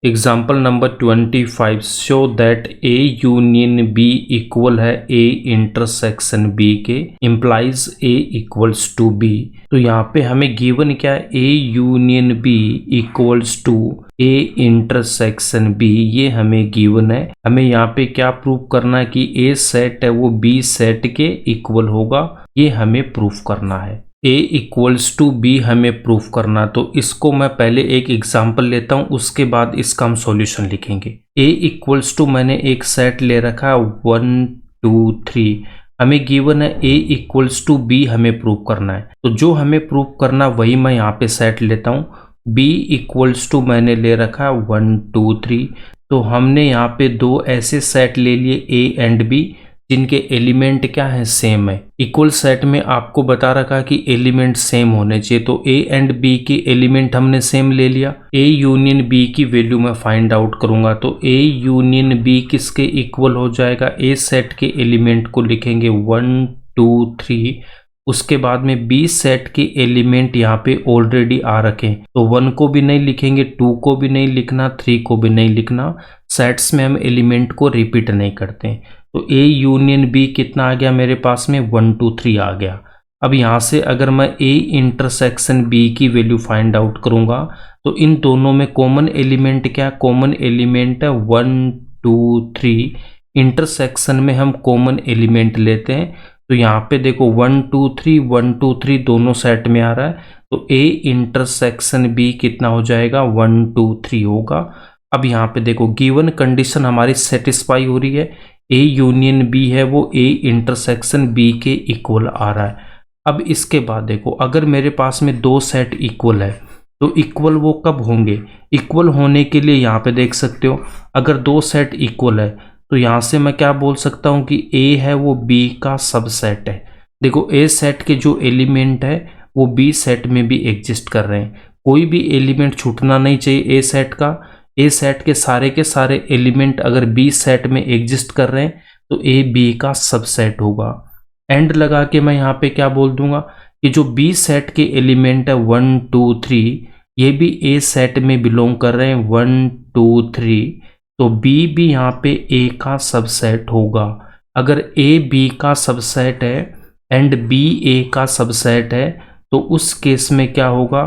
Example number 25 show that A union B equal है A intersection B के implies A equals to B. तो यहाँ पे हमें गिवन क्या है, A union B equals to A intersection B, ये हमें गिवन है। हमें यहाँ पे क्या प्रूफ करना है कि ए सेट है वो बी सेट के इक्वल होगा, ये हमें प्रूफ करना है। ए इक्वल्स टू बी हमें प्रूफ करना, तो इसको मैं पहले एक एग्जाम्पल लेता हूं, उसके बाद इसका हम सॉल्यूशन लिखेंगे। ए इक्वल्स टू मैंने एक सेट ले रखा है 1 2 3, हमें गिवन है ए इक्वल्स टू बी हमें प्रूफ करना है। तो जो हमें प्रूफ करना वही मैं यहाँ पे सेट लेता हूँ। बी इक्वल्स टू मैंने ले रखा है 1 2 3, तो हमने यहाँ पे दो ऐसे सेट ले लिए ए एंड बी जिनके एलिमेंट क्या है, सेम है। इक्वल सेट में आपको बता रखा कि एलिमेंट सेम होने चाहिए, तो ए एंड बी के एलिमेंट हमने सेम ले लिया। ए यूनियन बी की वैल्यू मैं फाइंड आउट करूंगा, तो ए यूनियन बी किसके इक्वल हो जाएगा, ए सेट के एलिमेंट को लिखेंगे 1 2 3, उसके बाद में बी सेट के एलिमेंट यहाँ पे ऑलरेडी आ रखे, तो 1 को भी नहीं लिखेंगे, 2 को भी नहीं लिखना, 3 को भी नहीं लिखना। सेट्स में हम एलिमेंट को रिपीट नहीं करते। तो ए यूनियन बी कितना आ गया मेरे पास में, 1 2 3 आ गया। अब यहाँ से अगर मैं ए इंटरसेक्शन बी की वैल्यू फाइंड आउट करूँगा, तो इन दोनों में कॉमन एलिमेंट क्या, कॉमन एलिमेंट है 1 2 3। इंटरसेक्शन में हम कॉमन एलिमेंट लेते हैं, तो यहाँ पे देखो 1 2 3 1 2 3 दोनों सेट में आ रहा है, तो ए इंटरसेक्शन बी कितना हो जाएगा, 1 2 3 होगा। अब यहाँ पे देखो गिवन कंडीशन हमारी सेटिस्फाई हो रही है, ए यूनियन बी है वो ए इंटरसेक्शन बी के इक्वल आ रहा है। अब इसके बाद देखो अगर मेरे पास में दो सेट इक्वल है, तो इक्वल वो कब होंगे, इक्वल होने के लिए यहाँ पे देख सकते हो, अगर दो सेट इक्वल है तो यहाँ से मैं क्या बोल सकता हूँ कि ए है वो बी का सबसेट है। देखो ए सेट के जो एलिमेंट है वो बी सेट में भी एग्जिस्ट कर रहे हैं, कोई भी एलिमेंट छूटना नहीं चाहिए ए सेट का। ए सेट के सारे एलिमेंट अगर बी सेट में एग्जिस्ट कर रहे हैं तो ए बी का सबसेट होगा। एंड लगा के मैं यहाँ पे क्या बोल दूंगा कि जो बी सेट के एलिमेंट है 1 2 3, ये भी ए सेट में बिलोंग कर रहे हैं 1 2 3, तो बी भी यहाँ पे ए का सबसेट होगा। अगर ए बी का सबसेट है एंड बी ए का सबसेट है, तो उस केस में क्या होगा,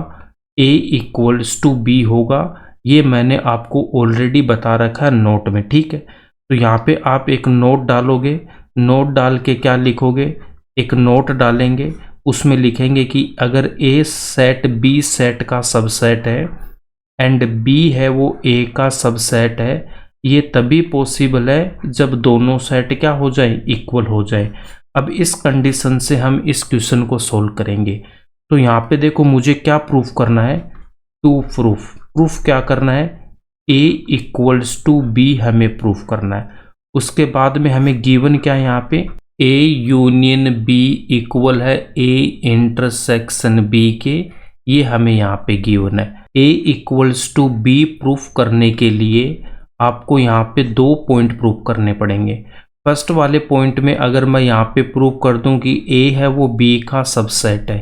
ए इक्वल्स टू बी होगा। ये मैंने आपको ऑलरेडी बता रखा है नोट में, ठीक है। तो यहाँ पे आप एक नोट डालोगे, नोट डाल के क्या लिखोगे, एक नोट डालेंगे, उसमें लिखेंगे कि अगर ए सेट बी सेट का सबसेट है एंड बी है वो ए का सबसेट है, ये तभी पॉसिबल है जब दोनों सेट क्या हो जाए, इक्वल हो जाए। अब इस कंडीशन से हम इस क्वेश्चन को सोल्व करेंगे। तो यहाँ पे देखो मुझे क्या प्रूफ करना है, टू प्रूफ क्या करना है, ए इक्वल्स टू बी हमें प्रूफ करना है। उसके बाद में हमें गिवन क्या है यहाँ पे, ए यूनियन बी इक्वल है ए इंटरसेक्शन बी के, ये हमें यहाँ पे गिवन है। ए इक्वल्स टू बी प्रूफ करने के लिए आपको यहाँ पे दो पॉइंट प्रूफ करने पड़ेंगे। फर्स्ट वाले पॉइंट में अगर मैं यहाँ पे प्रूफ कर दूं कि ए है वो बी का सबसेट है,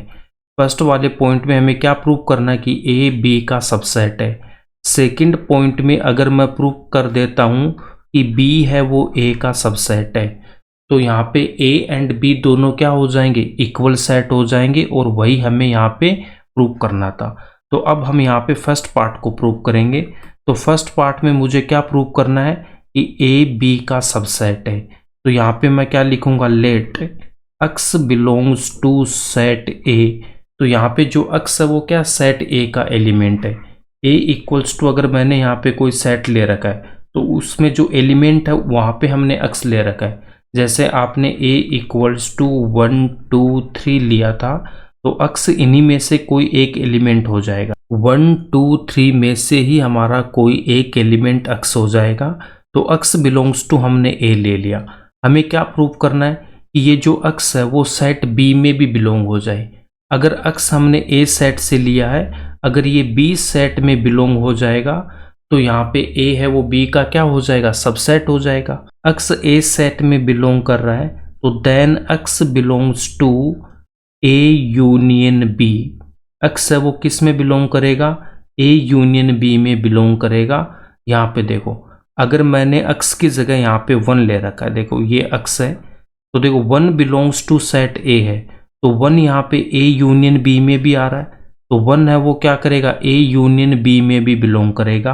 फर्स्ट वाले पॉइंट में हमें क्या प्रूफ करना है कि ए बी का सबसेट है। सेकंड पॉइंट में अगर मैं प्रूफ कर देता हूँ कि बी है वो ए का सबसेट है, तो यहाँ पे ए एंड बी दोनों क्या हो जाएंगे, इक्वल सेट हो जाएंगे, और वही हमें यहाँ पे प्रूफ करना था। तो अब हम यहाँ पे फर्स्ट पार्ट को प्रूफ करेंगे। तो फर्स्ट पार्ट में मुझे क्या प्रूफ करना है कि ए बी का सबसेट है। तो यहाँ पे मैं क्या लिखूंगा, let x belongs to set A. तो यहाँ पे जो एक्स है वो क्या, सेट ए का एलिमेंट है। ए इक्वल्स टू अगर मैंने यहाँ पे कोई सेट ले रखा है तो उसमें जो एलिमेंट है वहाँ पे हमने एक्स ले रखा है। जैसे आपने ए इक्वल्स टू 1 2 3 लिया था, तो एक्स इन्हीं में से कोई एक एलिमेंट हो जाएगा। 1 2 3 में से ही हमारा कोई एक एलिमेंट एक्स हो जाएगा। तो एक्स बिलोंग्स टू हमने ए ले लिया। हमें क्या प्रूव करना है कि ये जो एक्स है वो सेट बी में भी बिलोंग हो जाए। अगर एक्स हमने ए सेट से लिया है, अगर ये बी सेट में बिलोंग हो जाएगा तो यहाँ पे ए है वो बी का क्या हो जाएगा, सबसेट हो जाएगा। एक्स ए सेट में बिलोंग कर रहा है तो then x belongs to A union B. X है वो किस में बिलोंग करेगा, ए यूनियन बी में बिलोंग करेगा। यहाँ पे देखो, अगर मैंने अक्स की जगह यहाँ पे 1 ले रखा है, देखो ये अक्स है, तो देखो 1 बिलोंग्स टू सेट ए है, तो 1 यहाँ पे ए यूनियन बी में भी आ रहा है, तो 1 है वो क्या करेगा, ए यूनियन बी में भी बिलोंग करेगा।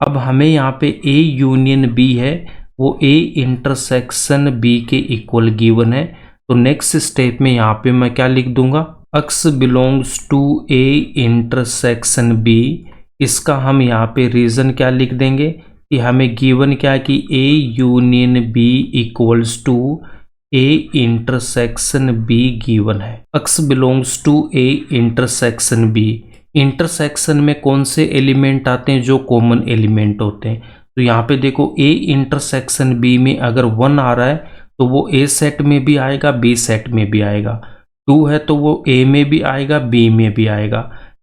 अब हमें यहाँ पे ए यूनियन बी है वो ए इंटरसेक्शन बी के इक्वल गिवन है, तो नेक्स्ट स्टेप में यहाँ पे मैं क्या लिख दूंगा, x belongs to A intersection B. इसका हम यहाँ पे रीजन क्या लिख देंगे कि हमें गिवन क्या है कि A union B equals to A intersection B given है। X belongs to A intersection B, intersection में कौन से एलिमेंट आते हैं, जो कॉमन एलिमेंट होते हैं। तो यहाँ पे देखो ए इंटरसेक्शन बी में अगर 1 आ रहा है तो वो ए सेट में भी आएगा, बी सेट में भी आएगा। 2 है तो वो ए में भी आएगा, बी में भी आएगा।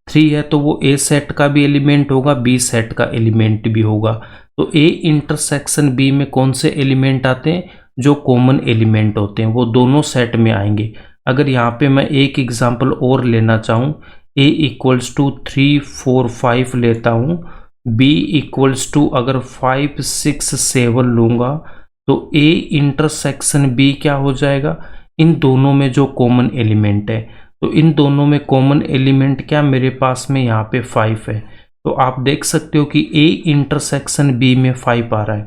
3 है तो वो ए सेट का भी एलिमेंट होगा, बी सेट का एलिमेंट भी होगा। तो ए इंटरसेक्शन बी में कौन से एलिमेंट आते हैं, जो कॉमन एलिमेंट होते हैं, वो दोनों सेट में आएंगे। अगर यहाँ पे मैं एक एग्जांपल और लेना चाहूँ, ए इक्वल्स टू 3 4 5 लेता हूँ, बी इक्वल्स टू अगर 5 6 7 लूँगा, तो ए इंटरसेक्शन बी क्या हो जाएगा, इन दोनों में जो कॉमन एलिमेंट है, तो इन दोनों में कॉमन एलिमेंट क्या मेरे पास में यहाँ पे 5 है। तो आप देख सकते हो कि ए इंटरसेक्शन बी में 5 आ रहा है,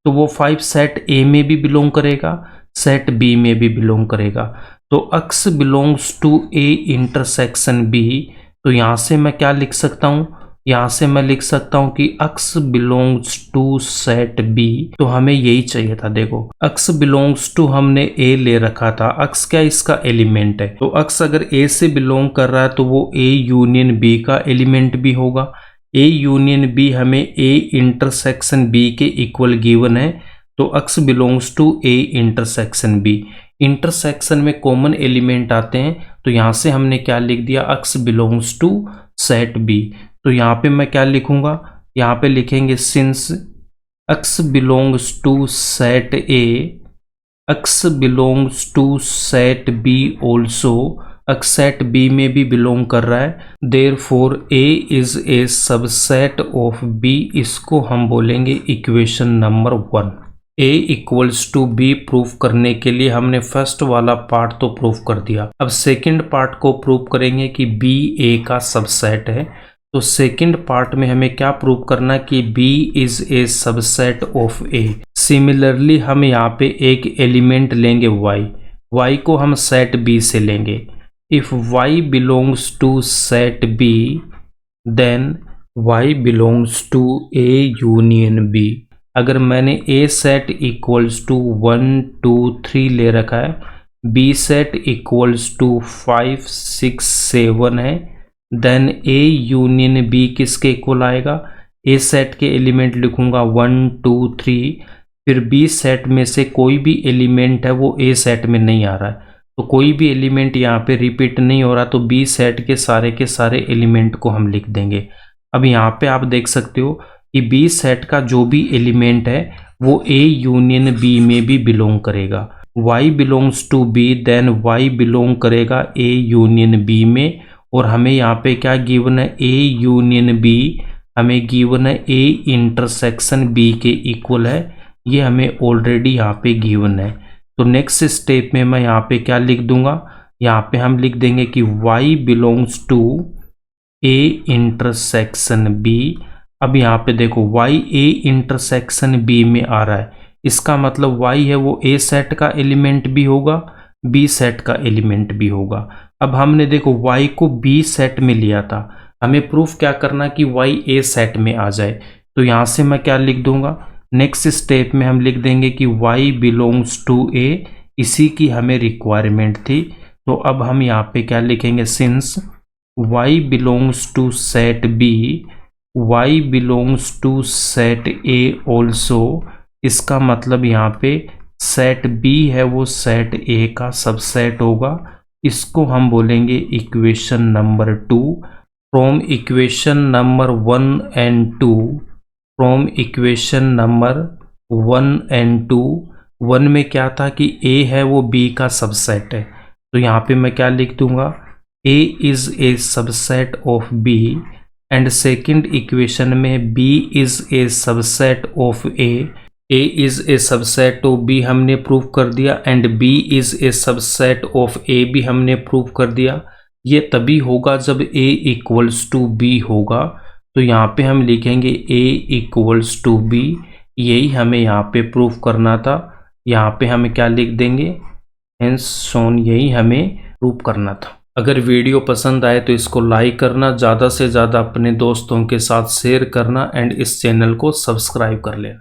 तो वो 5 सेट ए में भी बिलोंग करेगा, सेट बी में भी बिलोंग करेगा। तो x belongs to A intersection B, तो यहाँ से मैं क्या लिख सकता हूँ, यहाँ से मैं लिख सकता हूँ कि अक्स बिलोंग्स टू सेट बी। तो हमें यही चाहिए था, देखो अक्स बिलोंग्स टू हमने ए ले रखा था, अक्स क्या इसका एलिमेंट है, तो अक्स अगर ए से बिलोंग कर रहा है तो वो ए यूनियन बी का एलिमेंट भी होगा। ए यूनियन बी हमें ए इंटरसेक्शन बी के इक्वल गिवन है, तो x belongs to A intersection B. Intersection में कॉमन एलिमेंट आते हैं, तो यहाँ से हमने क्या लिख दिया, x belongs to set B. तो यहाँ पे मैं क्या लिखूंगा, यहाँ पे लिखेंगे since x belongs to set A, x belongs to set B also, x set B में भी बिलोंग कर रहा है, therefore A is a subset of B. इसको हम बोलेंगे equation number 1। A equals to B proof करने के लिए हमने फर्स्ट वाला पार्ट तो प्रूफ कर दिया, अब सेकंड पार्ट को प्रूफ करेंगे कि बी ए का सबसेट है। तो सेकंड पार्ट में हमें क्या प्रूव करना कि B is a subset of A। Similarly हम यहाँ पे एक एलिमेंट लेंगे Y को हम सेट B से लेंगे। If Y belongs to set B then Y belongs to A union B। अगर मैंने A सेट इक्वल्स टू 1 2 3 ले रखा है, B सेट इक्वल्स टू 5 6 7 है, देन ए यूनियन बी किसके इक्वल आएगा, ए सेट के एलिमेंट लिखूंगा 1 2 3, फिर बी सेट में से कोई भी एलिमेंट है वो ए सेट में नहीं आ रहा है, तो कोई भी एलिमेंट यहाँ पे रिपीट नहीं हो रहा, तो बी सेट के सारे एलिमेंट को हम लिख देंगे। अब यहाँ पे आप देख सकते हो कि बी सेट का जो भी एलिमेंट है वो ए यूनियन बी में भी बिलोंग करेगा। y belongs to B then y belong करेगा ए यूनियन बी में, और हमें यहाँ पे क्या गिवन है, ए यूनियन बी हमें गिवन है ए इंटरसेक्शन बी के इक्वल है, ये हमें ऑलरेडी यहाँ पे गिवन है। तो नेक्स्ट स्टेप में मैं यहाँ पे क्या लिख दूंगा, यहाँ पे हम लिख देंगे कि y belongs to A intersection B. अब यहाँ पे देखो y ए इंटरसेक्शन बी में आ रहा है, इसका मतलब y है वो ए सेट का एलिमेंट भी होगा, बी सेट का एलिमेंट भी होगा। अब हमने देखो y को b सेट में लिया था, हमें प्रूफ क्या करना कि y a सेट में आ जाए, तो यहाँ से मैं क्या लिख दूंगा, नेक्स्ट स्टेप में हम लिख देंगे कि y बिलोंग्स टू a, इसी की हमें रिक्वायरमेंट थी। तो अब हम यहाँ पे क्या लिखेंगे, since y belongs to set b, y belongs to set a also, इसका मतलब यहाँ पे सेट b है वो सेट a का सबसेट होगा, इसको हम बोलेंगे equation number 2। From equation number 1 and 2, from equation number 1 and 2, 1 में क्या था कि a है वो b का सबसेट है, तो यहाँ पे मैं क्या लिख दूंगा, a is a subset of b and second equation में B is a subset of A is a subset of B हमने प्रूव कर दिया and B is a subset of A भी हमने प्रूव कर दिया। ये तभी होगा जब ए इक्वल्स टू बी होगा। तो यहाँ पे हम लिखेंगे ए इक्वल्स टू बी, यही हमें यहाँ पे प्रूव करना था। यहाँ पे हमें क्या लिख देंगे, हेंस शोन, यही हमें प्रूव करना था। अगर वीडियो पसंद आए तो इसको लाइक करना, ज़्यादा से ज़्यादा अपने दोस्तों के साथ शेयर करना एंड इस चैनल को सब्सक्राइब कर लेना।